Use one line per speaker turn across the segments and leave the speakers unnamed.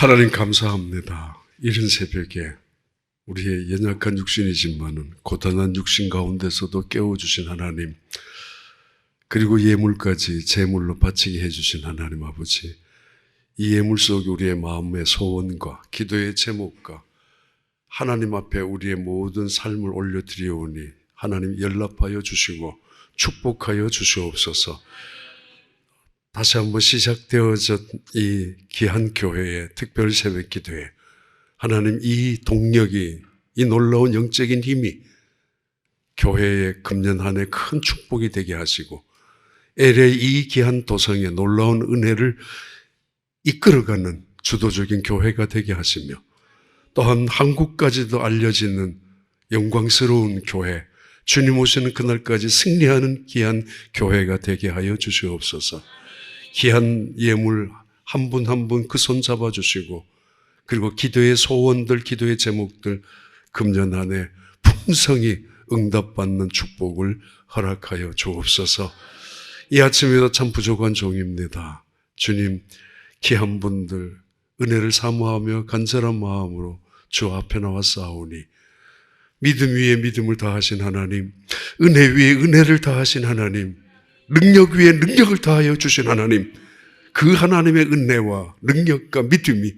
하나님 감사합니다. 이른 새벽에 우리의 연약한 육신이지만은 고단한 육신 가운데서도 깨워주신 하나님, 그리고 예물까지 제물로 바치게 해주신 하나님 아버지, 이 예물 속에 우리의 마음의 소원과 기도의 제목과 하나님 앞에 우리의 모든 삶을 올려드리오니 하나님 연락하여 주시고 축복하여 주시옵소서. 다시 한번 시작되어진 이 귀한 교회의 특별 새벽 기도에 하나님, 이 동력이, 이 놀라운 영적인 힘이 교회의 금년 한 해 큰 축복이 되게 하시고 LA 이 귀한 도성의 놀라운 은혜를 이끌어가는 주도적인 교회가 되게 하시며, 또한 한국까지도 알려지는 영광스러운 교회, 주님 오시는 그날까지 승리하는 귀한 교회가 되게 하여 주시옵소서. 귀한 예물 한 분 한 분 그 손 잡아주시고, 그리고 기도의 소원들, 기도의 제목들 금년 한 해 풍성히 응답받는 축복을 허락하여 주옵소서. 이 아침에도 참 부족한 종입니다. 주님, 귀한 분들 은혜를 사모하며 간절한 마음으로 주 앞에 나와 싸우니 믿음 위에 믿음을 다하신 하나님, 은혜 위에 은혜를 다하신 하나님, 능력 위에 능력을 다하여 주신 하나님, 그 하나님의 은혜와 능력과 믿음이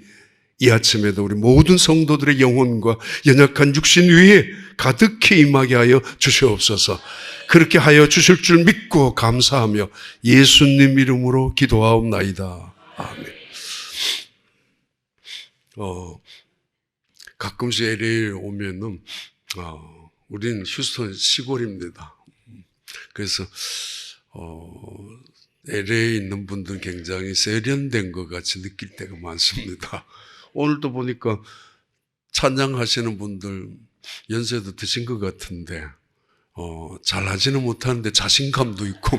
이 아침에도 우리 모든 성도들의 영혼과 연약한 육신 위에 가득히 임하게 하여 주시옵소서. 그렇게 하여 주실 줄 믿고 감사하며 예수님 이름으로 기도하옵나이다. 아멘. 가끔씩 LA에 오면은 우린 휴스턴 시골입니다. 그래서 LA에 있는 분들은 굉장히 세련된 것 같이 느낄 때가 많습니다. 오늘도 보니까 찬양하시는 분들 연세도 드신 것 같은데 잘하지는 못하는데 자신감도 있고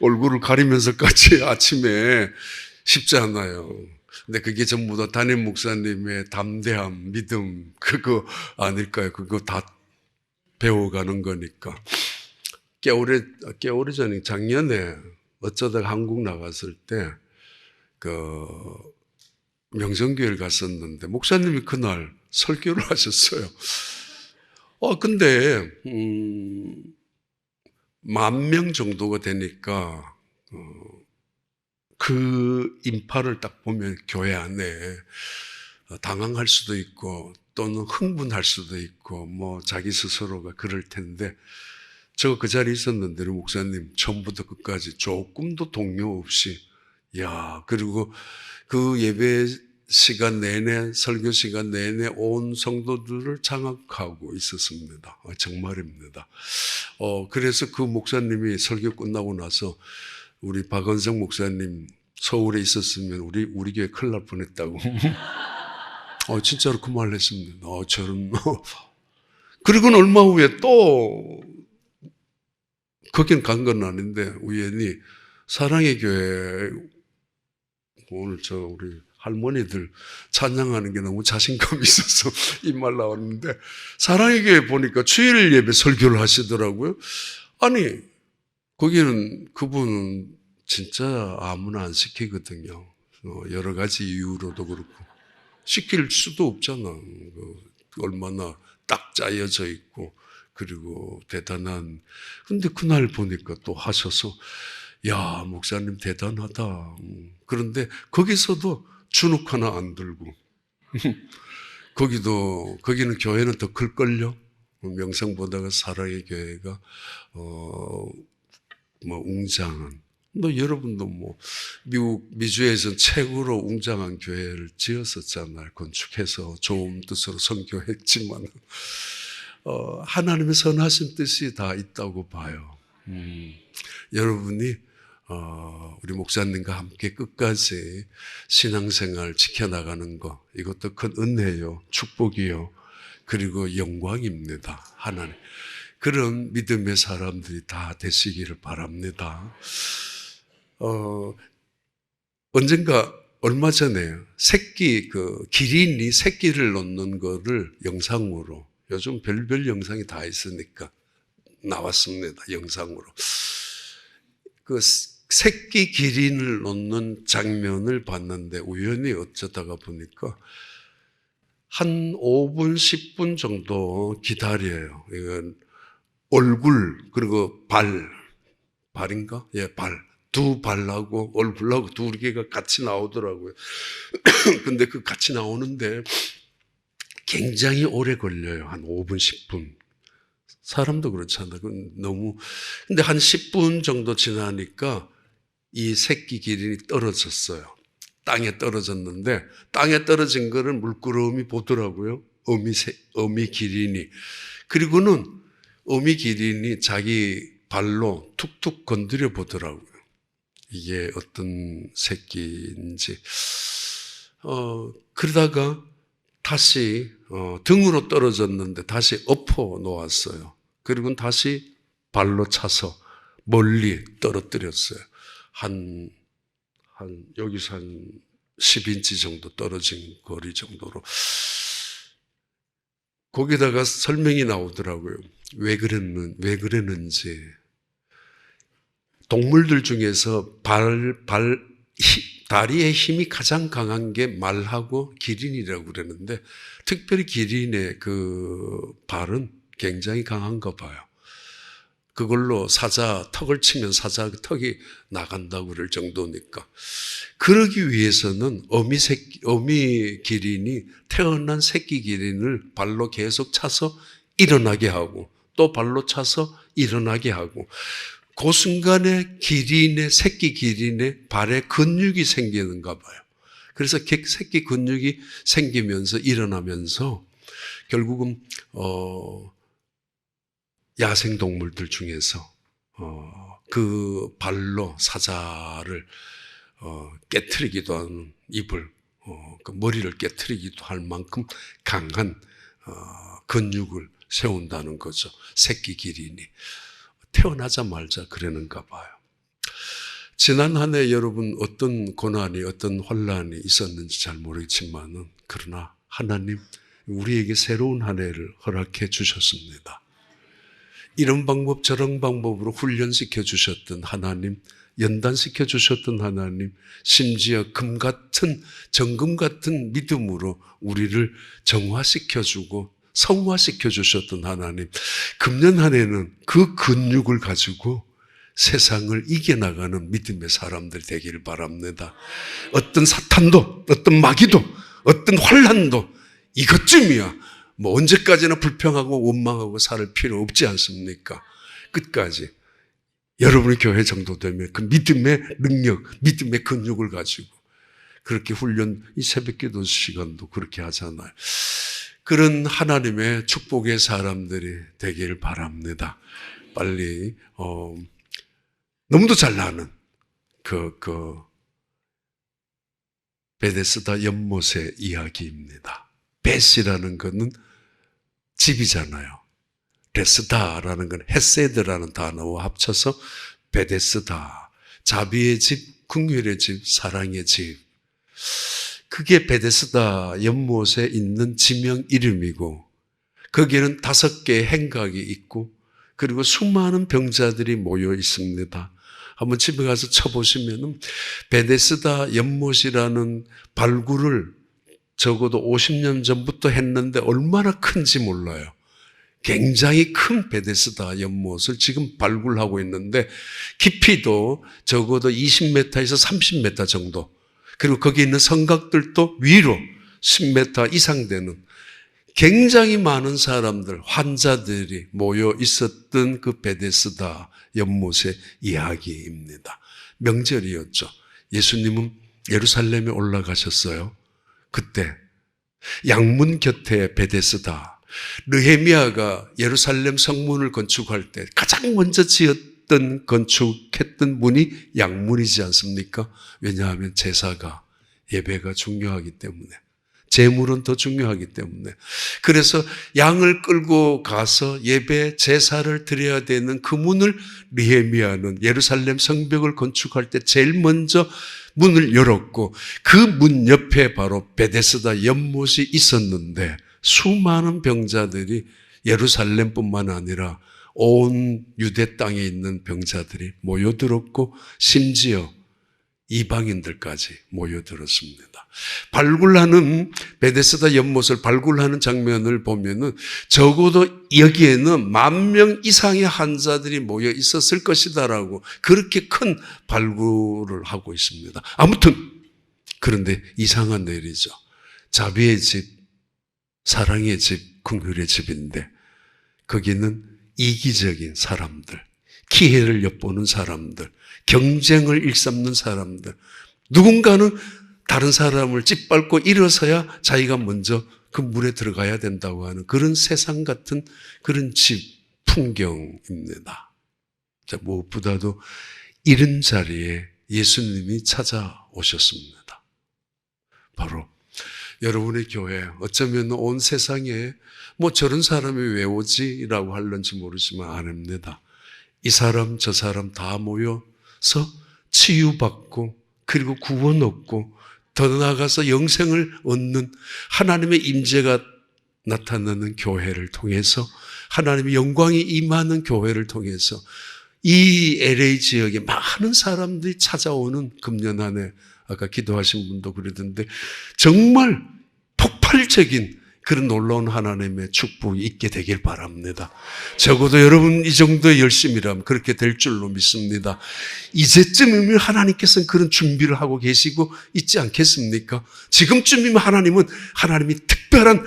얼굴을 가리면서까지 아침에 쉽지 않아요. 근데 그게 전부 다 담임 목사님의 담대함, 믿음, 그거 아닐까요? 그거 다 배워가는 거니까. 꽤 오래 전에 작년에 어쩌다가 한국 나갔을 때 명성교회를 갔었는데 목사님이 그날 설교를 하셨어요. 근데 10,000명 정도가 되니까 그 인파를 딱 보면 교회 안에 당황할 수도 있고 또는 흥분할 수도 있고 뭐 자기 스스로가 그럴 텐데, 저 그 자리에 있었는데 목사님 처음부터 끝까지 조금도 동요 없이, 그리고 그 예배 시간 내내, 설교 시간 내내 온 성도들을 장악하고 있었습니다. 정말입니다. 그래서 그 목사님이 설교 끝나고 나서 우리 박은성 목사님 서울에 있었으면 우리 교회 큰일 날 뻔했다고. 진짜로 그 말을 했습니다. 저런. 그리고는 얼마 후에 또 거긴 간 건 아닌데 우연히 사랑의 교회, 오늘 우리 할머니들 찬양하는 게 너무 자신감이 있어서 이 말 나왔는데, 사랑의 교회 보니까 주일 예배 설교를 하시더라고요. 아니, 거기는 그분은 진짜 아무나 안 시키거든요. 여러 가지 이유로도 그렇고 시킬 수도 없잖아. 얼마나 딱 짜여져 있고 그리고 대단한. 근데 그날 보니까 또 하셔서 목사님 대단하다. 그런데 거기서도 주눅 하나 안 들고 거기는 교회는 더 클걸요. 명성보다가 사랑의 교회가 웅장한, 여러분도 미국 미주에서 최고로 웅장한 교회를 지었었잖아요. 건축해서 좋은 뜻으로 선교했지만 하나님의 선하신 뜻이 다 있다고 봐요. 여러분이 우리 목사님과 함께 끝까지 신앙생활 지켜나가는 거, 이것도 큰 은혜요, 축복이요, 그리고 영광입니다. 하나님, 그런 믿음의 사람들이 다 되시기를 바랍니다. 언젠가 얼마 전에 기린이 새끼를 놓는 거를 영상으로, 요즘 별별 영상이 다 있으니까 나왔습니다. 영상으로. 새끼 기린을 놓는 장면을 봤는데 우연히 어쩌다가 보니까 한 5분, 10분 정도 기다려요. 이건 얼굴, 그리고 발인가? 예, 두 발하고 얼굴하고 두 개가 같이 나오더라고요. 근데 그 같이 나오는데 굉장히 오래 걸려요. 한 5분, 10분. 사람도 그렇잖아. 근데 한 10분 정도 지나니까 이 새끼 기린이 떨어졌어요. 땅에 떨어졌는데, 땅에 떨어진 거를 물끄러미 보더라고요. 어미 기린이. 그리고는 어미 기린이 자기 발로 툭툭 건드려 보더라고요. 이게 어떤 새끼인지. 그러다가 다시 등으로 떨어졌는데 다시 엎어 놓았어요. 그리고 다시 발로 차서 멀리 떨어뜨렸어요. 여기서 한 10인치 정도 떨어진 거리 정도로. 거기다가 설명이 나오더라고요. 왜 그랬는지. 동물들 중에서 다리의 힘이 가장 강한 게 말하고 기린이라고 그러는데, 특별히 기린의 그 발은 굉장히 강한가 봐요. 그걸로 턱을 치면 사자 턱이 나간다고 그럴 정도니까. 그러기 위해서는 어미 기린이 태어난 새끼 기린을 발로 계속 차서 일어나게 하고, 또 발로 차서 일어나게 하고, 그 순간에 새끼 기린의 발에 근육이 생기는가 봐요. 그래서 새끼 근육이 생기면서 일어나면서 결국은 야생 동물들 중에서 그 발로 사자를 깨트리기도 하는 그 머리를 깨트리기도 할 만큼 강한 근육을 세운다는 거죠. 새끼 기린이. 태어나자마자 그러는가 봐요. 지난 한 해 여러분 어떤 고난이, 어떤 환란이 있었는지 잘 모르겠지만은, 그러나 하나님 우리에게 새로운 한 해를 허락해 주셨습니다. 이런 방법 저런 방법으로 훈련시켜 주셨던 하나님, 연단시켜 주셨던 하나님, 심지어 정금 같은 믿음으로 우리를 정화시켜 주고 성화시켜 주셨던 하나님, 금년 한 해는 그 근육을 가지고 세상을 이겨나가는 믿음의 사람들 되기를 바랍니다. 어떤 사탄도, 어떤 마귀도, 어떤 환란도 이것쯤이야. 언제까지나 불평하고 원망하고 살 필요 없지 않습니까? 끝까지. 여러분의 교회 정도 되면 그 믿음의 능력, 믿음의 근육을 가지고 그렇게 이 새벽 기도 시간도 그렇게 하잖아요. 그런 하나님의 축복의 사람들이 되기를 바랍니다. 빨리, 너무도 잘 나는 베데스다 연못의 이야기입니다. 벳이라는 것은 집이잖아요. 베스다라는 건 헤세드라는 단어와 합쳐서 베데스다. 자비의 집, 긍휼의 집, 사랑의 집. 그게 베데스다 연못에 있는 지명 이름이고, 거기에는 5개의 행각이 있고, 그리고 수많은 병자들이 모여 있습니다. 한번 집에 가서 쳐보시면은 베데스다 연못이라는 발굴을 적어도 50년 전부터 했는데 얼마나 큰지 몰라요. 굉장히 큰 베데스다 연못을 지금 발굴하고 있는데, 깊이도 적어도 20m에서 30m 정도, 그리고 거기 있는 성곽들도 위로 10m 이상 되는 굉장히 많은 사람들, 환자들이 모여 있었던 그 베데스다 연못의 이야기입니다. 명절이었죠. 예수님은 예루살렘에 올라가셨어요. 그때 양문 곁에 베데스다, 느헤미야가 예루살렘 성문을 건축할 때 가장 먼저 건축했던 문이 양문이지 않습니까? 왜냐하면 제사가, 예배가 중요하기 때문에, 제물은 더 중요하기 때문에. 그래서 양을 끌고 가서 예배, 제사를 드려야 되는 그 문을 느헤미야는 예루살렘 성벽을 건축할 때 제일 먼저 문을 열었고, 그 문 옆에 바로 베데스다 연못이 있었는데, 수많은 병자들이 예루살렘뿐만 아니라 온 유대 땅에 있는 병자들이 모여들었고 심지어 이방인들까지 모여들었습니다. 발굴하는 베데스다 연못을 발굴하는 장면을 보면은 적어도 여기에는 10,000명 이상의 환자들이 모여 있었을 것이다라고 그렇게 큰 발굴을 하고 있습니다. 아무튼 그런데 이상한 일이죠. 자비의 집, 사랑의 집, 긍휼의 집인데 거기는 이기적인 사람들, 기회를 엿보는 사람들, 경쟁을 일삼는 사람들, 누군가는 다른 사람을 짓밟고 일어서야 자기가 먼저 그 물에 들어가야 된다고 하는 그런 세상 같은 그런 집 풍경입니다. 자, 무엇보다도 이런 자리에 예수님이 찾아오셨습니다. 바로 여러분의 교회, 어쩌면 온 세상에 뭐 저런 사람이 왜 오지라고 할런지 모르지만 아닙니다. 이 사람 저 사람 다 모여서 치유받고 그리고 구원 얻고 더 나아가서 영생을 얻는 하나님의 임재가 나타나는 교회를 통해서 하나님의 영광이 임하는 교회를 통해서 이 LA 지역에 많은 사람들이 찾아오는 금년 한 해, 아까 기도하신 분도 그러던데 정말 폭발적인 그런 놀라운 하나님의 축복이 있게 되길 바랍니다. 적어도 여러분 이 정도의 열심이라면 그렇게 될 줄로 믿습니다. 이제쯤이면 하나님께서는 그런 준비를 하고 계시고 있지 않겠습니까? 지금쯤이면 하나님이 특별한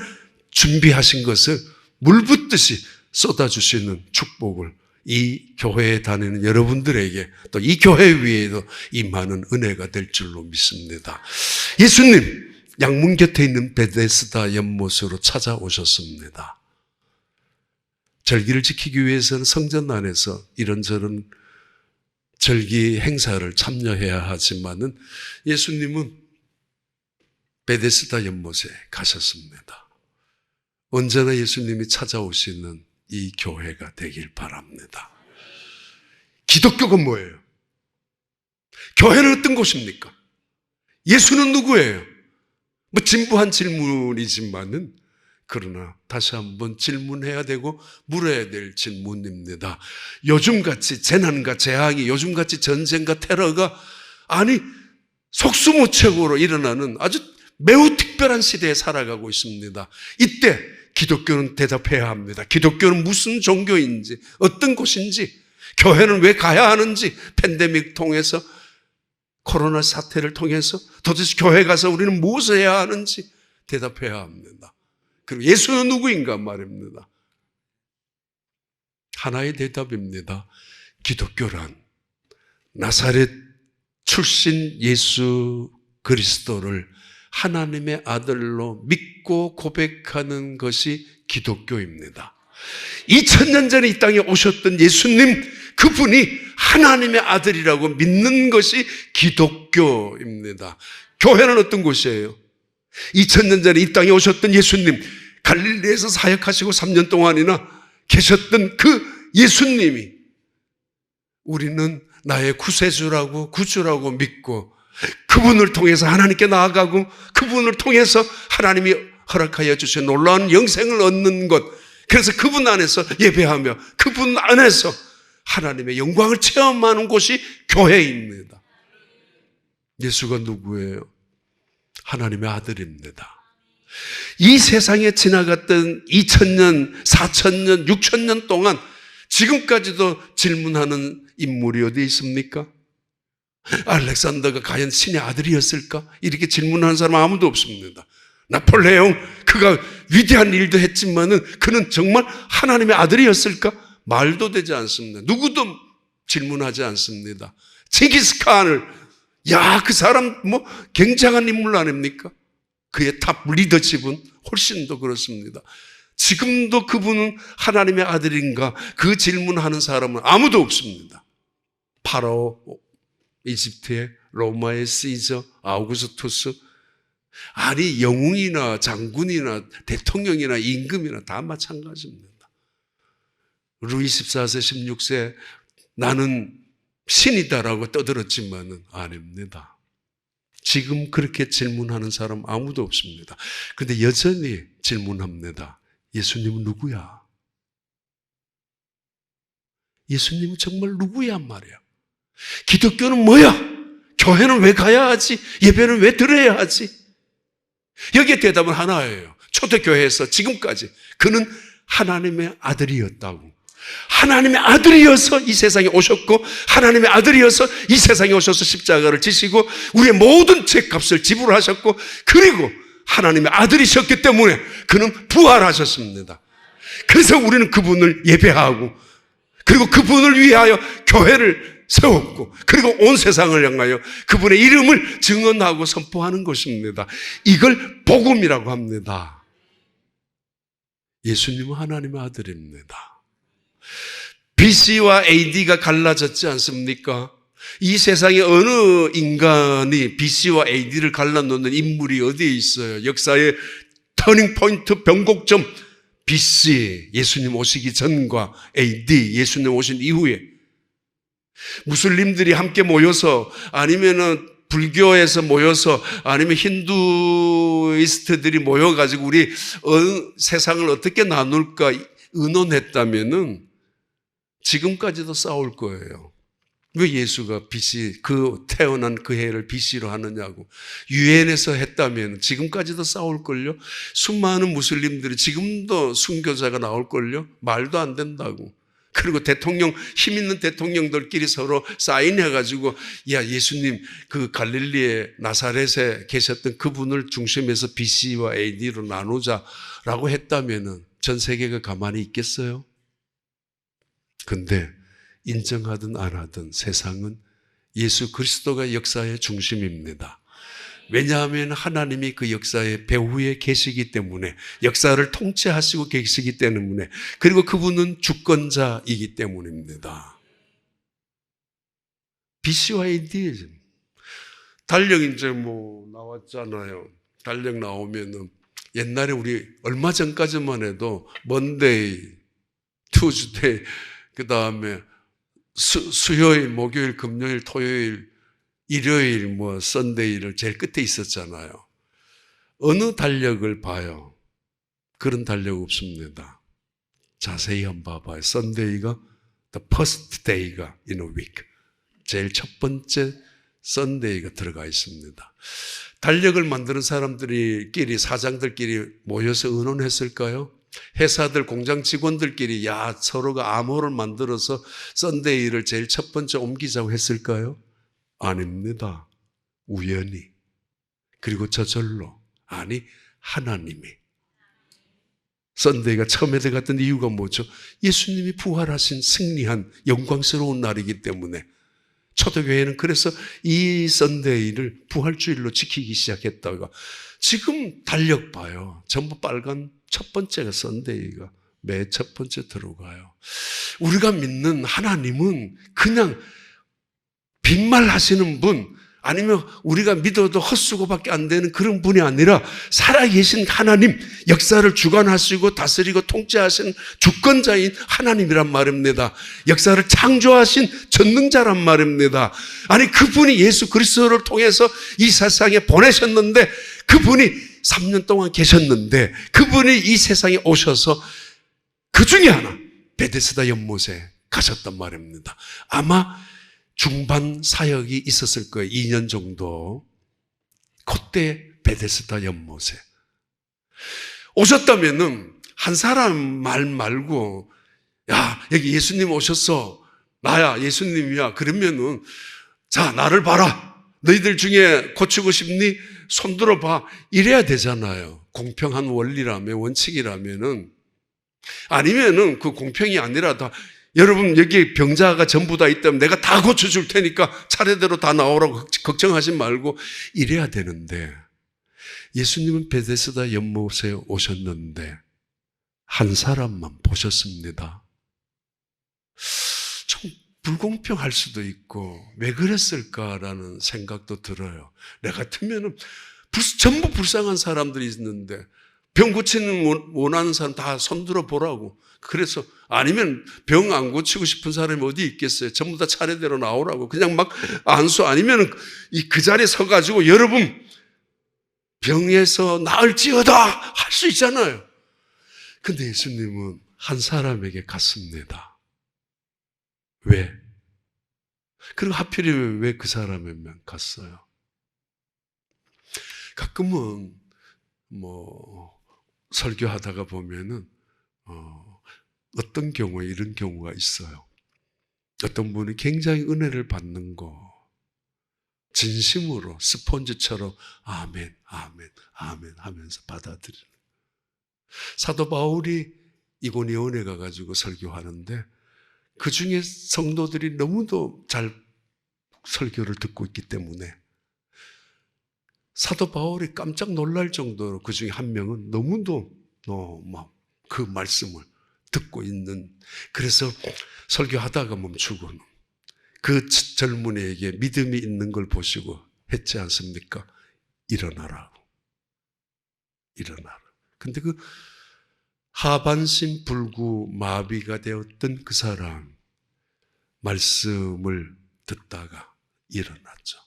준비하신 것을 물 붓듯이 쏟아주시는 축복을 이 교회에 다니는 여러분들에게 또 이 교회 위에도 임하는 은혜가 될 줄로 믿습니다. 예수님 양문 곁에 있는 베데스다 연못으로 찾아오셨습니다. 절기를 지키기 위해서는 성전 안에서 이런저런 절기 행사를 참여해야 하지만은 예수님은 베데스다 연못에 가셨습니다. 언제나 예수님이 찾아오시는 이 교회가 되길 바랍니다. 기독교가 뭐예요? 교회는 어떤 곳입니까? 예수는 누구예요? 뭐 진부한 질문이지만은 그러나 다시 한번 질문해야 되고 물어야 될 질문입니다. 요즘같이 재난과 재앙이 요즘같이 전쟁과 테러가 속수무책으로 일어나는 아주 매우 특별한 시대에 살아가고 있습니다. 이때 기독교는 대답해야 합니다. 기독교는 무슨 종교인지 어떤 곳인지 교회는 왜 가야 하는지 팬데믹 통해서 코로나 사태를 통해서 도대체 교회 가서 우리는 무엇을 해야 하는지 대답해야 합니다. 그리고 예수는 누구인가 말입니다. 하나의 대답입니다. 기독교란 나사렛 출신 예수 그리스도를 하나님의 아들로 믿고 고백하는 것이 기독교입니다. 2000년 전에 이 땅에 오셨던 예수님, 그분이 하나님의 아들이라고 믿는 것이 기독교입니다. 교회는 어떤 곳이에요? 2000년 전에 이 땅에 오셨던 예수님, 갈릴리에서 사역하시고 3년 동안이나 계셨던 그 예수님이 우리는 나의 구세주라고 구주라고 믿고 그분을 통해서 하나님께 나아가고 그분을 통해서 하나님이 허락하여 주신 놀라운 영생을 얻는 것, 그래서 그분 안에서 예배하며 그분 안에서 하나님의 영광을 체험하는 곳이 교회입니다. 예수가 누구예요? 하나님의 아들입니다. 이 세상에 지나갔던 2000년, 4000년, 6000년 동안 지금까지도 질문하는 인물이 어디 있습니까? 알렉산더가 과연 신의 아들이었을까? 이렇게 질문하는 사람 아무도 없습니다. 나폴레옹, 그가 위대한 일도 했지만은 그는 정말 하나님의 아들이었을까? 말도 되지 않습니다. 누구도 질문하지 않습니다. 징기스칸을, 그 사람 굉장한 인물 아닙니까? 그의 탑 리더십은 훨씬 더 그렇습니다. 지금도 그분은 하나님의 아들인가? 그 질문하는 사람은 아무도 없습니다. 파라오, 이집트의 로마의 시저, 아우구스투스, 영웅이나 장군이나 대통령이나 임금이나 다 마찬가지입니다. 루이 14세, 16세 나는 신이다라고 떠들었지만은 아닙니다. 지금 그렇게 질문하는 사람 아무도 없습니다. 그런데 여전히 질문합니다. 예수님은 누구야? 예수님은 정말 누구야 말이야. 기독교는 뭐야? 교회는 왜 가야 하지? 예배는 왜 드려야 하지? 여기에 대답은 하나예요. 초대교회에서 지금까지 그는 하나님의 아들이었다고. 하나님의 아들이어서 이 세상에 오셨고 하나님의 아들이어서 이 세상에 오셔서 십자가를 지시고 우리의 모든 죄값을 지불하셨고 그리고 하나님의 아들이셨기 때문에 그는 부활하셨습니다. 그래서 우리는 그분을 예배하고 그리고 그분을 위하여 교회를 세웠고 그리고 온 세상을 향하여 그분의 이름을 증언하고 선포하는 것입니다. 이걸 복음이라고 합니다. 예수님은 하나님의 아들입니다. BC와 AD가 갈라졌지 않습니까? 이 세상에 어느 인간이 BC와 AD를 갈라놓는 인물이 어디에 있어요? 역사의 터닝포인트 변곡점 BC, 예수님 오시기 전과 AD, 예수님 오신 이후에 무슬림들이 함께 모여서 아니면은 불교에서 모여서 아니면 힌두이스트들이 모여가지고 우리 세상을 어떻게 나눌까 의논했다면은 지금까지도 싸울 거예요. 왜 예수가 BC, 태어난 그 해를 BC로 하느냐고. 유엔에서 했다면 지금까지도 싸울걸요. 수많은 무슬림들이 지금도 순교자가 나올걸요. 말도 안 된다고. 그리고 대통령, 힘 있는 대통령들끼리 서로 사인해가지고 야 예수님 그 갈릴리의 나사렛에 계셨던 그분을 중심해서 BC와 AD로 나누자라고 했다면 전 세계가 가만히 있겠어요? 근데 인정하든 안 하든 세상은 예수 그리스도가 역사의 중심입니다. 왜냐하면 하나님이 그 역사의 배후에 계시기 때문에 역사를 통치하시고 계시기 때문에 그리고 그분은 주권자이기 때문입니다. BC와 AD 달력 이제 뭐 나왔잖아요. 달력 나오면은 옛날에 우리 얼마 전까지만 해도 먼데이, 투즈데이 그 다음에 수요일, 목요일, 금요일, 토요일, 일요일, 썬데이를 제일 끝에 있었잖아요. 어느 달력을 봐요? 그런 달력 없습니다. 자세히 한번 봐봐요. 썬데이가 the first day가 in a week. 제일 첫 번째 썬데이가 들어가 있습니다. 달력을 만드는 사람들끼리, 사장들끼리 모여서 의논했을까요? 회사들, 공장 직원들끼리 서로가 암호를 만들어서 썬데이를 제일 첫 번째 옮기자고 했을까요? 아닙니다. 우연히. 그리고 저절로. 아니, 하나님이. 썬데이가 처음에 들어갔던 이유가 뭐죠? 예수님이 부활하신 승리한 영광스러운 날이기 때문에 초대교회는 그래서 이 썬데이를 부활주일로 지키기 시작했다가 지금 달력 봐요. 전부 빨간 첫 번째가 썬데이가 매 첫 번째 들어가요. 우리가 믿는 하나님은 그냥 빈말 하시는 분 아니면 우리가 믿어도 헛수고밖에 안 되는 그런 분이 아니라 살아계신 하나님, 역사를 주관하시고 다스리고 통치하신 주권자인 하나님이란 말입니다. 역사를 창조하신 전능자란 말입니다. 아니 그분이 예수 그리스도를 통해서 이 세상에 보내셨는데 그분이 3년 동안 계셨는데 그분이 이 세상에 오셔서 그 중에 하나 베데스다 연못에 가셨단 말입니다. 아마 중반 사역이 있었을 거예요. 2년 정도. 그때 베데스다 연못에 오셨다면은 한 사람 말 말고 야 여기 예수님 오셨어. 나야 예수님이야. 그러면은 자 나를 봐라. 너희들 중에 고치고 싶니? 손 들어봐. 이래야 되잖아요. 공평한 원리라면 원칙이라면은 아니면은 그 공평이 아니라 다 여러분 여기 병자가 전부 다 있다면 내가 다 고쳐줄 테니까 차례대로 다 나오라고 걱정하지 말고 이래야 되는데 예수님은 베데스다 연못에 오셨는데 한 사람만 보셨습니다. 좀 불공평할 수도 있고 왜 그랬을까라는 생각도 들어요. 내 같으면은 전부 불쌍한 사람들이 있는데 병 고치는 원하는 사람 다 손들어 보라고. 그래서 아니면 병 안 고치고 싶은 사람이 어디 있겠어요? 전부 다 차례대로 나오라고. 그냥 막 안수 아니면 그 자리에 서가지고 여러분 병에서 나을지어다 할 수 있잖아요. 근데 예수님은 한 사람에게 갔습니다. 왜? 그리고 하필이면 왜 그 사람에만 갔어요? 가끔은 설교하다가 보면은 어떤 경우에 이런 경우가 있어요. 어떤 분이 굉장히 은혜를 받는 거 진심으로 스폰지처럼 아멘, 아멘, 아멘 하면서 받아들이는. 사도 바울이 이고니온에 가가지고 설교하는데 그 중에 성도들이 너무도 잘 설교를 듣고 있기 때문에 사도 바울이 깜짝 놀랄 정도로 그 중에 한 명은 너무도 막 그 말씀을 듣고 있는, 그래서 설교하다가 멈추고 그 젊은이에게 믿음이 있는 걸 보시고 했지 않습니까? 일어나라고. 일어나라. 근데 그 하반신 불구 마비가 되었던 그 사람 말씀을 듣다가 일어났죠.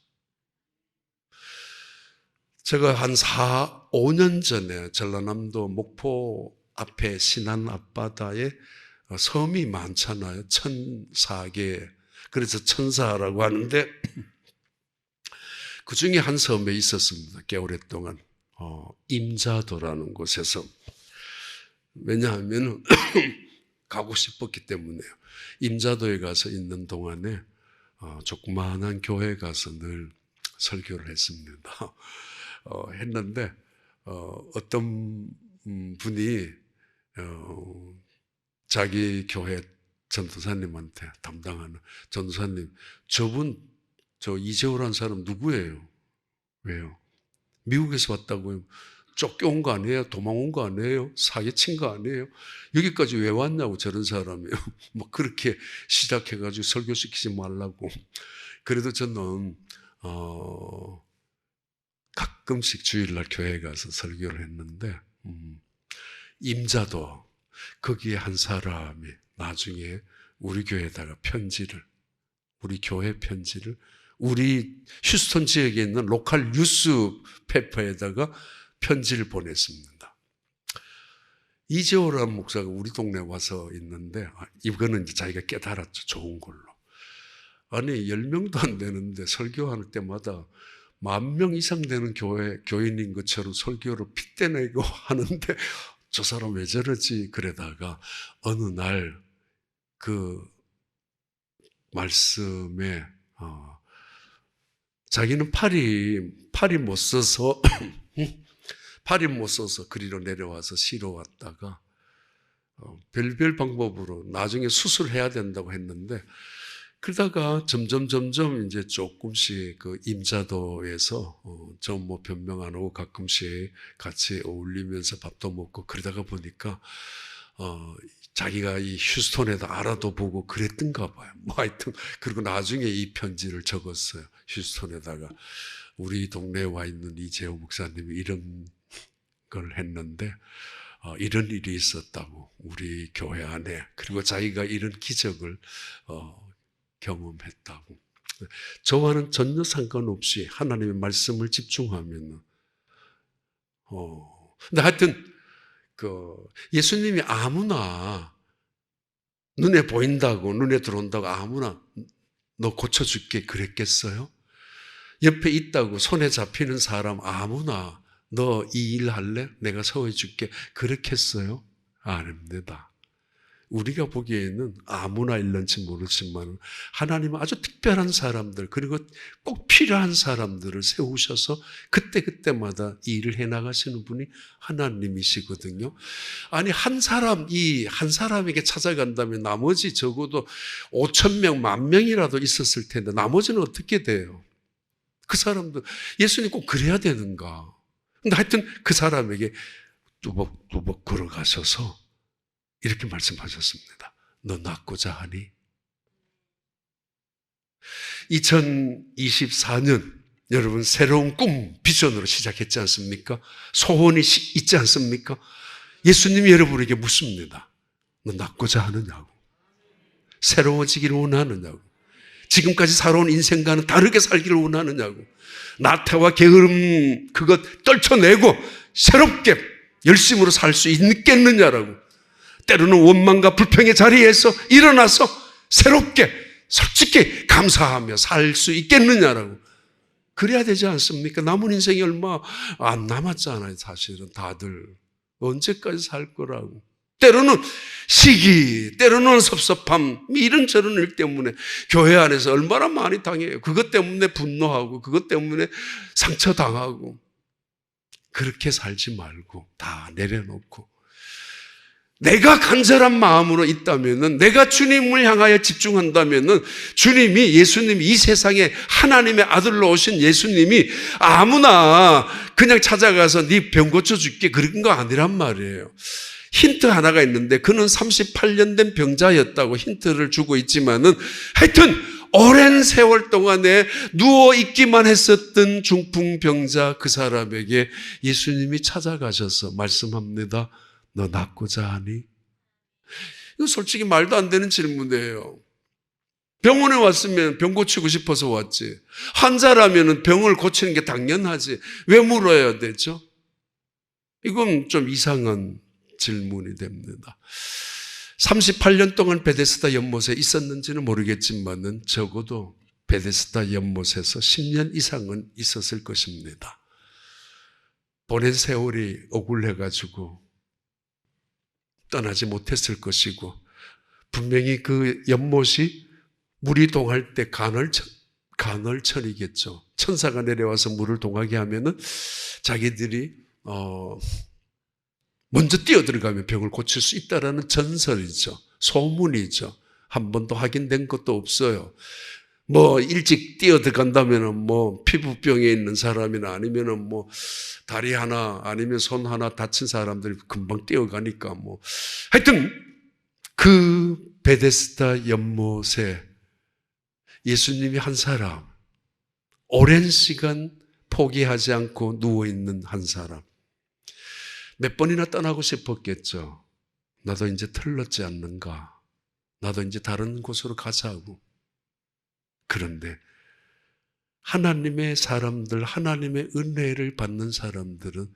제가 한 5년 전에 전라남도 목포 앞에 신안 앞바다에 섬이 많잖아요. 1004개. 그래서 천사라고 하는데 그 중에 한 섬에 있었습니다. 꽤 오랫동안. 임자도라는 곳에서. 왜냐하면 가고 싶었기 때문에요. 임자도에 가서 있는 동안에 조그마한 교회에 가서 늘 설교를 했습니다. 했는데 어떤 분이 자기 교회 전도사님한테 담당하는 전도사님, 저분 저 이재호라는 사람 누구예요? 왜요? 미국에서 왔다고요? 쫓겨온 거 아니에요? 도망온 거 아니에요? 사기친 거 아니에요? 여기까지 왜 왔냐고 저런 사람이요. 막 그렇게 시작해가지고 설교시키지 말라고. 그래도 저는 가끔씩 주일날 교회에 가서 설교를 했는데 임자도 거기에 한 사람이 나중에 우리 교회에다가 편지를, 우리 교회 편지를 우리 휴스턴 지역에 있는 로컬 뉴스 페퍼에다가 편지를 보냈습니다. 이재호라는 목사가 우리 동네에 와서 있는데 이거는 이제 자기가 깨달았죠. 좋은 걸로. 아니 10명도 안 되는데 설교할 때마다 10,000명 이상 되는 교인인 것처럼 설교를 핏대내고 하는데 저 사람 왜 저러지? 그러다가 어느 날 그 말씀에 자기는 팔이 못 써서 그리로 내려와서 쉬러 왔다가 별별 방법으로 나중에 수술해야 된다고 했는데 그러다가 점점 이제 조금씩 그 임자도에서 좀 변명 안 하고 가끔씩 같이 어울리면서 밥도 먹고 그러다가 보니까 자기가 이 휴스턴에다 알아도 보고 그랬던가 봐요. 하여튼 그리고 나중에 이 편지를 적었어요. 휴스턴에다가 우리 동네에 와 있는 이재호 목사님이 이런 걸 했는데 이런 일이 있었다고 우리 교회 안에, 그리고 자기가 이런 기적을 경험했다고. 저와는 전혀 상관없이 하나님의 말씀을 집중하면 근데 하여튼 예수님이 아무나 눈에 보인다고, 눈에 들어온다고 아무나 너 고쳐줄게 그랬겠어요? 옆에 있다고 손에 잡히는 사람 아무나 너 이 일 할래? 내가 서해줄게 그렇겠어요? 아닙니다. 우리가 보기에는 아무나 일런지 모르지만 하나님은 아주 특별한 사람들, 그리고 꼭 필요한 사람들을 세우셔서 그때마다 이 일을 해나가시는 분이 하나님이시거든요. 아니 한 사람에게 찾아간다면 나머지 적어도 5,000명, 10,000명이라도 있었을 텐데 나머지는 어떻게 돼요? 그 사람들 예수님 꼭 그래야 되는가? 근데 하여튼 그 사람에게 뚜벅뚜벅 걸어가셔서 이렇게 말씀하셨습니다. 너 낫고자 하니? 2024년 여러분 새로운 꿈, 비전으로 시작했지 않습니까? 소원이 있지 않습니까? 예수님이 여러분에게 묻습니다. 너 낫고자 하느냐고? 새로워지기를 원하느냐고? 지금까지 살아온 인생과는 다르게 살기를 원하느냐고? 나태와 게으름 그것 떨쳐내고 새롭게 열심으로 살 수 있겠느냐라고. 때로는 원망과 불평의 자리에서 일어나서 새롭게 솔직히 감사하며 살 수 있겠느냐라고. 그래야 되지 않습니까? 남은 인생이 얼마 안 남았잖아요. 사실은 다들 언제까지 살 거라고. 때로는 시기, 때로는 섭섭함, 이런저런 일 때문에 교회 안에서 얼마나 많이 당해요. 그것 때문에 분노하고 그것 때문에 상처당하고. 그렇게 살지 말고 다 내려놓고 내가 간절한 마음으로 있다면은, 내가 주님을 향하여 집중한다면은, 주님이, 예수님이, 이 세상에 하나님의 아들로 오신 예수님이 아무나 그냥 찾아가서 네 병 고쳐줄게 그런 거 아니란 말이에요. 힌트 하나가 있는데, 그는 38년 된 병자였다고 힌트를 주고 있지만은, 하여튼 오랜 세월 동안에 누워있기만 했었던 중풍병자 그 사람에게 예수님이 찾아가셔서 말씀합니다. 너 낫고자 하니? 이거 솔직히 말도 안 되는 질문이에요. 병원에 왔으면 병 고치고 싶어서 왔지. 환자라면 병을 고치는 게 당연하지. 왜 물어야 되죠? 이건 좀 이상한 질문이 됩니다. 38년 동안 베데스다 연못에 있었는지는 모르겠지만은 적어도 베데스다 연못에서 10년 이상은 있었을 것입니다. 보낸 세월이 억울해가지고 떠나지 못했을 것이고, 분명히 그 연못이 물이 동할 때 간헐천이겠죠. 천사가 내려와서 물을 동하게 하면은 자기들이 먼저 뛰어들어가면 병을 고칠 수 있다라는 전설이죠. 소문이죠. 한 번도 확인된 것도 없어요. 뭐 일찍 뛰어들어간다면은 뭐 피부병에 있는 사람이나 아니면은 뭐 다리 하나 아니면 손 하나 다친 사람들이 금방 뛰어가니까 뭐, 하여튼 그 베데스다 연못에 예수님이 한 사람, 오랜 시간 포기하지 않고 누워있는 한 사람, 몇 번이나 떠나고 싶었겠죠. 나도 이제 틀렸지 않는가, 나도 이제 다른 곳으로 가자고. 그런데 하나님의 사람들, 하나님의 은혜를 받는 사람들은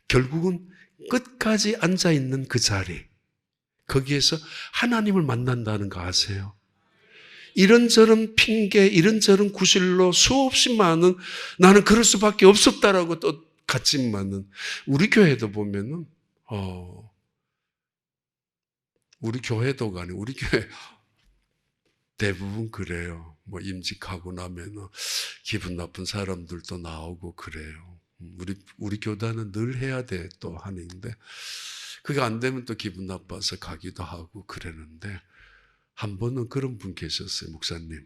결국은 끝까지 앉아있는 그 자리, 거기에서 하나님을 만난다는 거 아세요? 이런저런 핑계, 이런저런 구실로 수없이 많은, 나는 그럴 수밖에 없었다라고 또 갔지만은, 우리 교회도 보면은 우리 교회도가 아니고 우리 교회 대부분 그래요. 뭐 임직하고 나면 기분 나쁜 사람들도 나오고 그래요. 우리 교단은 늘 해야 돼 또 하는데, 그게 안 되면 또 기분 나빠서 가기도 하고 그러는데, 한 번은 그런 분 계셨어요. 목사님,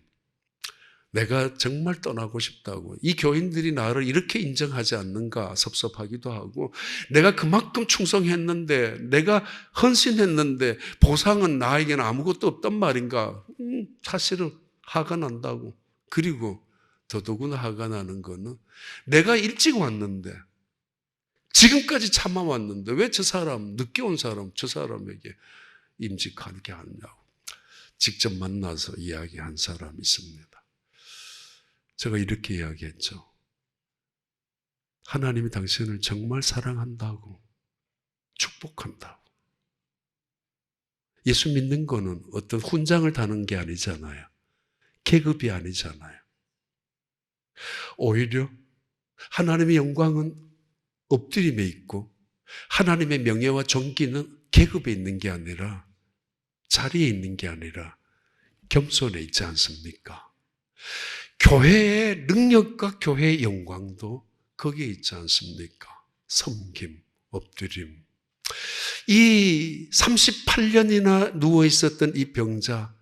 내가 정말 떠나고 싶다고, 이 교인들이 나를 이렇게 인정하지 않는가 섭섭하기도 하고, 내가 그만큼 충성했는데, 내가 헌신했는데 보상은 나에게는 아무것도 없단 말인가. 사실은 화가 난다고. 그리고 더더구나 화가 나는 거는, 내가 일찍 왔는데, 지금까지 참아왔는데 왜 저 사람, 늦게 온 사람, 저 사람에게 임직하게 하느냐고. 직접 만나서 이야기한 사람이 있습니다. 제가 이렇게 이야기했죠. 하나님이 당신을 정말 사랑한다고, 축복한다고. 예수 믿는 거는 어떤 훈장을 다는 게 아니잖아요. 계급이 아니잖아요. 오히려 하나님의 영광은 엎드림에 있고, 하나님의 명예와 존귀는 계급에 있는 게 아니라, 자리에 있는 게 아니라 겸손에 있지 않습니까? 교회의 능력과 교회의 영광도 거기에 있지 않습니까? 섬김, 엎드림. 이 38년이나 누워 있었던 이 병자,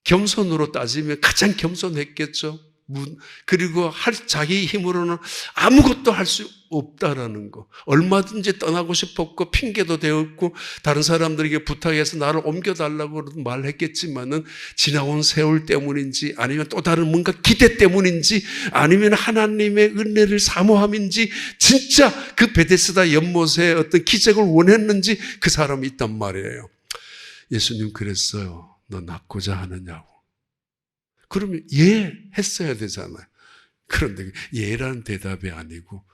겸손으로 따지면 가장 겸손했겠죠. 그리고 자기 힘으로는 아무것도 할 수 없다라는 거. 얼마든지 떠나고 싶었고 핑계도 대었고 다른 사람들에게 부탁해서 나를 옮겨달라고 말했겠지만은, 지나온 세월 때문인지 아니면 또 다른 뭔가 기대 때문인지 아니면 하나님의 은혜를 사모함인지, 진짜 그 베데스다 연못에 어떤 기적을 원했는지 그 사람이 있단 말이에요. 예수님 그랬어요. 너 낫고자 하느냐고. 그러면 예 했어야 되잖아요. 그런데 예라는 대답이 아니고,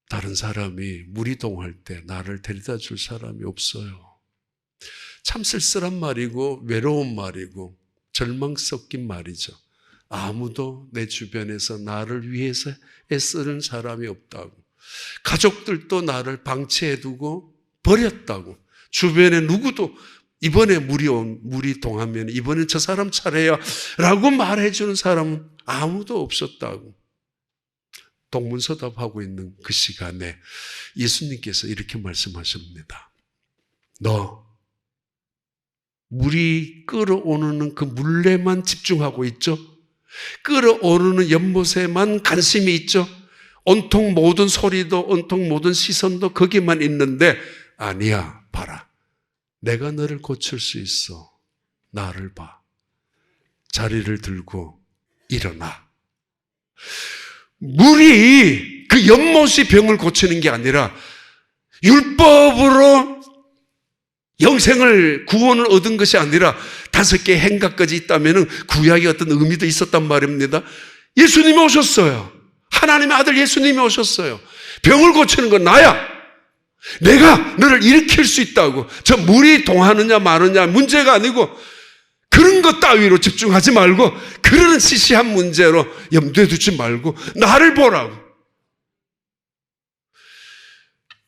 다른 사람이 물이 동할 때 나를 데려다 줄 사람이 없어요. 참 쓸쓸한 말이고 외로운 말이고 절망 섞인 말이죠. 아무도 내 주변에서 나를 위해서 애쓰는 사람이 없다고. 가족들도 나를 방치해두고 버렸다고. 주변에 누구도 이번에 물이 동하면 이번엔 저 사람 차례야 라고 말해주는 사람은 아무도 없었다고. 동문서답하고 있는 그 시간에 예수님께서 이렇게 말씀하십니다. 너 물이 끓어오르는 그 물레만 집중하고 있죠? 끓어오르는 연못에만 관심이 있죠? 온통 모든 소리도 온통 모든 시선도 거기만 있는데 아니야, 봐라. 내가 너를 고칠 수 있어. 나를 봐. 자리를 들고 일어나. 물이 그 연못이 병을 고치는 게 아니라 율법으로 영생을 구원을 얻은 것이 아니라 5개의 행각까지 있다면 구약의 어떤 의미도 있었단 말입니다. 예수님이 오셨어요. 하나님의 아들 예수님이 오셨어요. 병을 고치는 건 나야. 내가 너를 일으킬 수 있다고. 저 물이 동하느냐 마느냐 문제가 아니고 그런 것 따위로 집중하지 말고 그런 시시한 문제로 염두에 두지 말고 나를 보라고.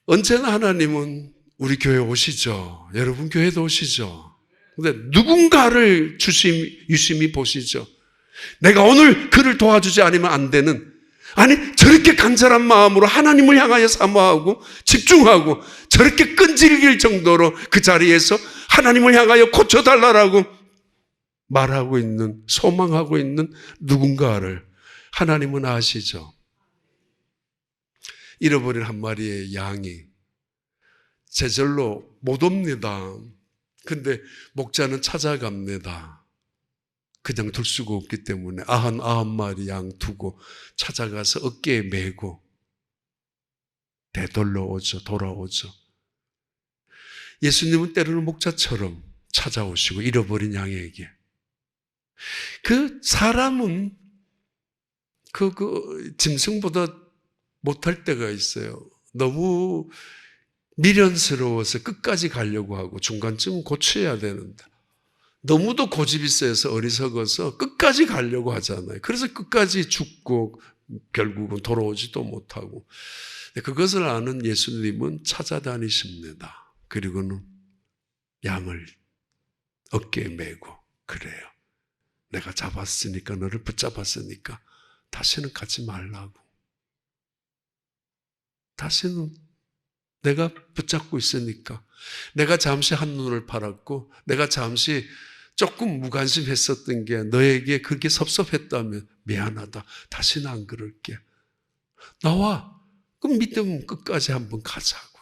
언제나 하나님은 우리 교회 오시죠. 여러분 교회도 오시죠. 근데 누군가를 유심히 보시죠. 내가 오늘 그를 도와주지 않으면 안 되는, 아니 저렇게 간절한 마음으로 하나님을 향하여 사모하고 집중하고 저렇게 끈질길 정도로 그 자리에서 하나님을 향하여 고쳐달라고 말하고 있는, 소망하고 있는 누군가를 하나님은 아시죠. 잃어버린 한 마리의 양이 제절로 못 옵니다. 근데 목자는 찾아갑니다. 그냥 둘 수가 없기 때문에 99마리 양 두고 찾아가서 어깨에 메고 되돌려오죠. 돌아오죠. 예수님은 때로는 목자처럼 찾아오시고 잃어버린 양에게. 그 사람은 짐승보다 못할 때가 있어요. 너무 미련스러워서 끝까지 가려고 하고 중간쯤 고쳐야 되는데 너무도 고집이 세서 어리석어서 끝까지 가려고 하잖아요. 그래서 끝까지 죽고 결국은 돌아오지도 못하고. 그것을 아는 예수님은 찾아다니십니다. 그리고는 양을 어깨에 메고, 그래요. 내가 잡았으니까, 너를 붙잡았으니까 다시는 가지 말라고. 다시는 내가 붙잡고 있으니까, 내가 잠시 한눈을 팔았고 내가 잠시 조금 무관심했었던 게 너에게 그게 섭섭했다면 미안하다. 다시는 안 그럴게. 나와. 그럼 믿음 끝까지 한번 가자고.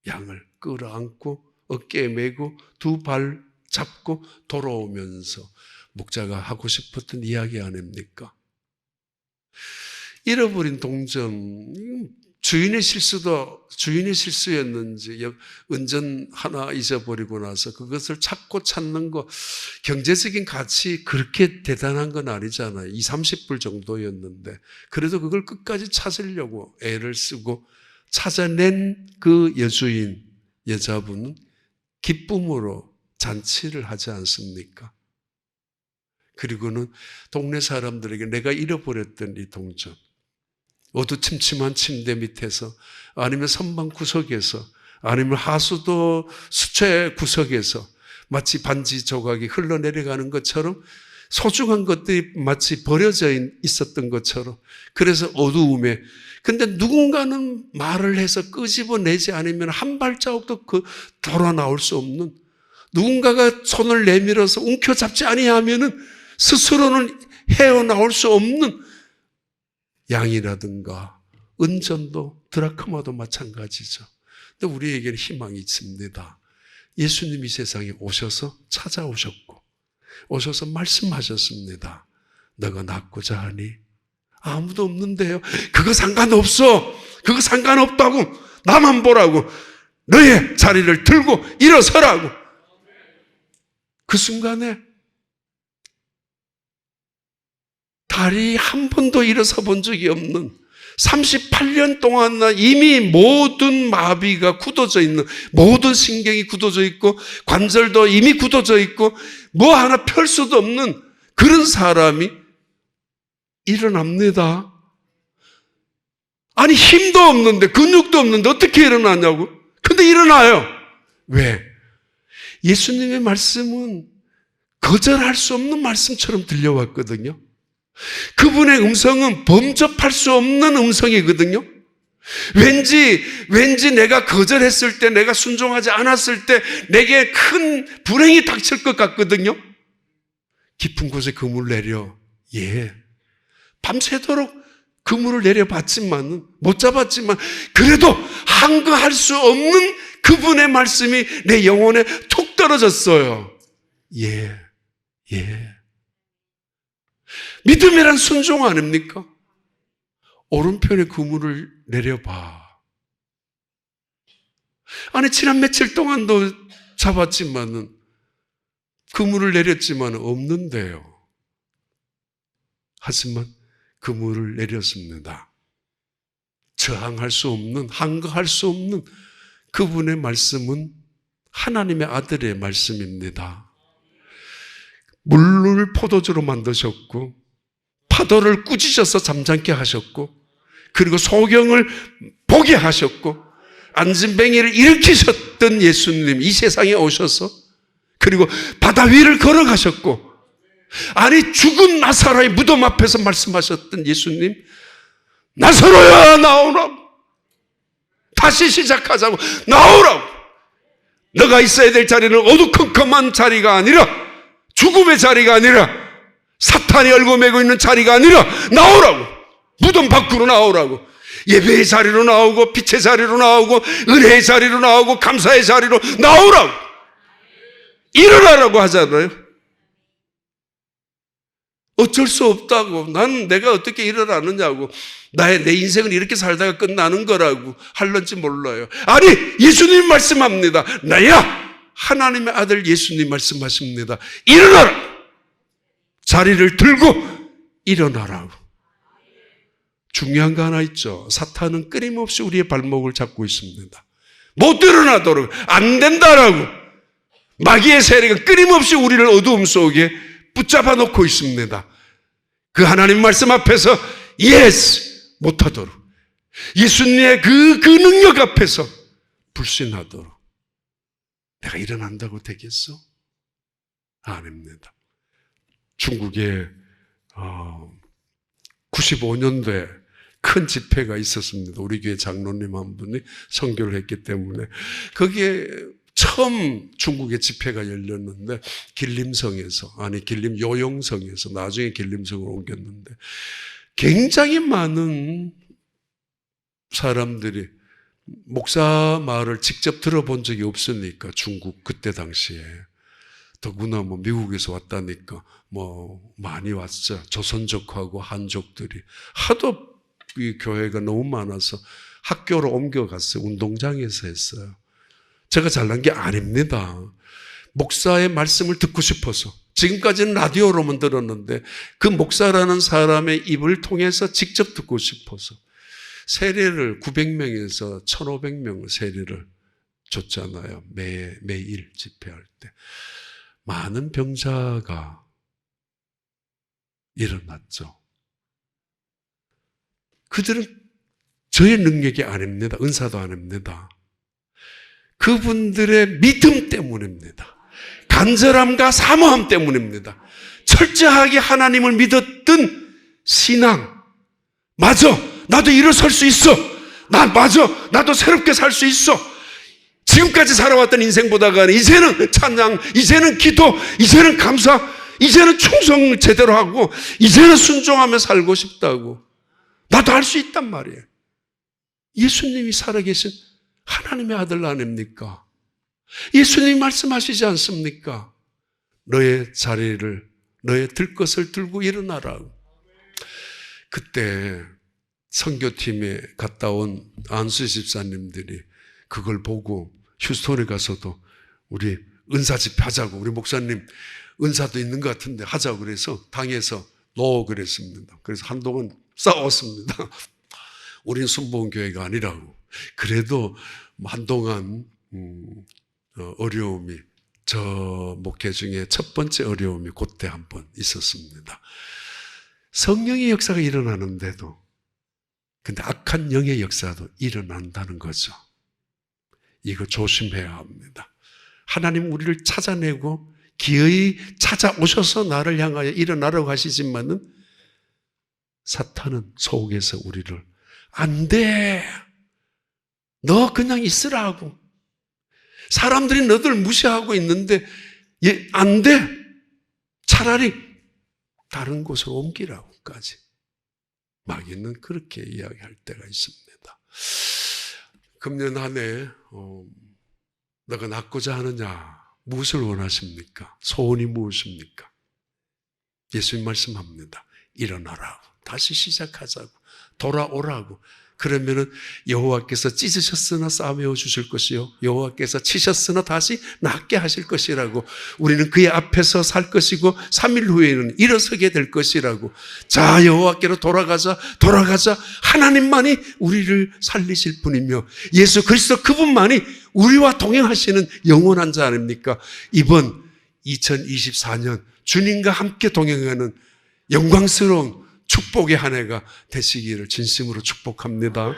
양을 끌어안고 어깨에 메고 두 발 잡고 돌아오면서 목자가 하고 싶었던 이야기 아닙니까? 잃어버린 동전, 주인의 실수였는지 은전 하나 잊어버리고 나서 그것을 찾고 찾는 거, 경제적인 가치 그렇게 대단한 건 아니잖아요. 30불 정도였는데 그래도 그걸 끝까지 찾으려고 애를 쓰고 찾아낸 그 여자분은 기쁨으로 잔치를 하지 않습니까? 그리고는 동네 사람들에게 내가 잃어버렸던 이 동전, 어두침침한 침대 밑에서, 아니면 선방 구석에서, 아니면 하수도 수채 구석에서 마치 반지 조각이 흘러내려가는 것처럼 소중한 것들이 마치 버려져 있었던 것처럼, 그래서 어두움에, 근데 누군가는 말을 해서 끄집어내지 않으면 한 발자국도 돌아 나올 수 없는, 누군가가 손을 내밀어서 움켜잡지 아니하면은 스스로는 헤어나올 수 없는 양이라든가 은전도 드라크마도 마찬가지죠. 근데 우리에게는 희망이 있습니다. 예수님이 세상에 오셔서 찾아오셨고 오셔서 말씀하셨습니다. 너가 낳고자 하니? 아무도 없는데요. 그거 상관없어. 그거 상관없다고. 나만 보라고. 너의 자리를 들고 일어서라고. 그 순간에 다리 한 번도 일어서 본 적이 없는 38년 동안 이미 모든 마비가 굳어져 있는, 모든 신경이 굳어져 있고 관절도 이미 굳어져 있고 뭐 하나 펼 수도 없는 그런 사람이 일어납니다. 아니 힘도 없는데 근육도 없는데 어떻게 일어나냐고. 근데 일어나요. 왜? 예수님의 말씀은 거절할 수 없는 말씀처럼 들려왔거든요. 그분의 음성은 범접할 수 없는 음성이거든요. 왠지 내가 거절했을 때, 내가 순종하지 않았을 때 내게 큰 불행이 닥칠 것 같거든요. 깊은 곳에 그물 내려, 밤새도록 그물을 내려봤지만, 못 잡았지만 그래도 항거할 수 없는 그분의 말씀이 내 영혼에 툭 떨어졌어요. 믿음이란 순종 아닙니까? 오른편에 그물을 내려봐. 아니 지난 며칠 동안도 잡았지만은 그물을 내렸지만 없는데요. 하지만 그물을 내렸습니다. 저항할 수 없는, 항거할 수 없는 그분의 말씀은 하나님의 아들의 말씀입니다. 물을 포도주로 만드셨고 파도를 꾸짖어서 잠잠케 하셨고 그리고 소경을 보게 하셨고 안진뱅이를 일으키셨던 예수님, 이 세상에 오셔서 그리고 바다 위를 걸어가셨고, 아니 죽은 나사로의 무덤 앞에서 말씀하셨던 예수님, 나사로야 나오라고, 다시 시작하자고, 나오라고. 너가 있어야 될 자리는 어두컴컴한 자리가 아니라, 죽음의 자리가 아니라, 사탄이 얽어매고 있는 자리가 아니라 나오라고. 무덤 밖으로 나오라고. 예배의 자리로 나오고 빛의 자리로 나오고 은혜의 자리로 나오고 감사의 자리로 나오라고. 일어나라고 하잖아요. 어쩔 수 없다고. 난 내가 어떻게 일어나느냐고. 내 인생은 이렇게 살다가 끝나는 거라고 할런지 몰라요. 아니 예수님 말씀합니다. 나야 하나님의 아들 예수님 말씀하십니다. 일어나라. 자리를 들고 일어나라고. 중요한 거 하나 있죠. 사탄은 끊임없이 우리의 발목을 잡고 있습니다. 못 일어나도록, 안 된다라고. 마귀의 세력은 끊임없이 우리를 어두움 속에 붙잡아 놓고 있습니다. 그 하나님 말씀 앞에서 예스 못하도록, 예수님의 그 능력 앞에서 불신하도록. 내가 일어난다고 되겠어? 아닙니다. 중국에 95년도에 큰 집회가 있었습니다. 우리 교회 장로님 한 분이 선교를 했기 때문에 거기에 처음 중국의 집회가 열렸는데 길림성에서, 길림 요용성에서 나중에 길림성으로 옮겼는데 굉장히 많은 사람들이, 목사 말을 직접 들어본 적이 없으니까 중국 그때 당시에, 더구나 미국에서 왔다니까 많이 왔죠. 조선족하고 한족들이 하도 이 교회가 너무 많아서 학교로 옮겨갔어요. 운동장에서 했어요. 제가 잘난 게 아닙니다. 목사의 말씀을 듣고 싶어서. 지금까지는 라디오로만 들었는데 그 목사라는 사람의 입을 통해서 직접 듣고 싶어서 세례를 900명에서 1500명을 세례를 줬잖아요. 매일 집회할 때. 많은 병자가 일어났죠. 그들은 저의 능력이 아닙니다. 은사도 아닙니다. 그분들의 믿음 때문입니다. 간절함과 사모함 때문입니다. 철저하게 하나님을 믿었던 신앙. 맞아, 나도 일어설 수 있어. 맞아, 나도 새롭게 살 수 있어. 지금까지 살아왔던 인생보다가 이제는 찬양, 이제는 기도, 이제는 감사, 이제는 충성을 제대로 하고 이제는 순종하며 살고 싶다고. 나도 할 수 있단 말이에요. 예수님이 살아계신 하나님의 아들 아닙니까? 예수님이 말씀하시지 않습니까? 너의 자리를, 너의 들 것을 들고 일어나라고. 그때 선교팀에 갔다 온 안수 집사님들이 그걸 보고 휴스턴에 가서도 우리 은사 집회 하자고, 우리 목사님 은사도 있는 것 같은데 하자고 그래서 당에서 그랬습니다. 그래서 한동안 싸웠습니다. 우린 순복음교회가 아니라고. 그래도 한동안 어려움이, 저 목회 중에 첫 번째 어려움이 그때 한번 있었습니다. 성령의 역사가 일어나는데도, 근데 악한 영의 역사도 일어난다는 거죠. 이거 조심해야 합니다. 하나님 우리를 찾아내고 기어이 찾아오셔서 나를 향하여 일어나라고 하시지만은 사탄은 속에서 우리를 안 돼. 너 그냥 있으라고. 사람들이 너들 무시하고 있는데 안 돼. 차라리 다른 곳으로 옮기라고까지. 마귀는 그렇게 이야기할 때가 있습니다. 금년 한 해 너가 낫고자 하느냐? 무엇을 원하십니까? 소원이 무엇입니까? 예수님 말씀합니다. 일어나라고. 다시 시작하자고. 돌아오라고. 그러면은 여호와께서 찢으셨으나 싸매어 주실 것이요 여호와께서 치셨으나 다시 낫게 하실 것이라고. 우리는 그의 앞에서 살 것이고 3일 후에는 일어서게 될 것이라고. 자, 여호와께로 돌아가자. 하나님만이 우리를 살리실 분이며 예수 그리스도 그분만이 우리와 동행하시는 영원한 자 아닙니까? 이번 2024년 주님과 함께 동행하는 영광스러운 축복의 한 해가 되시기를 진심으로 축복합니다.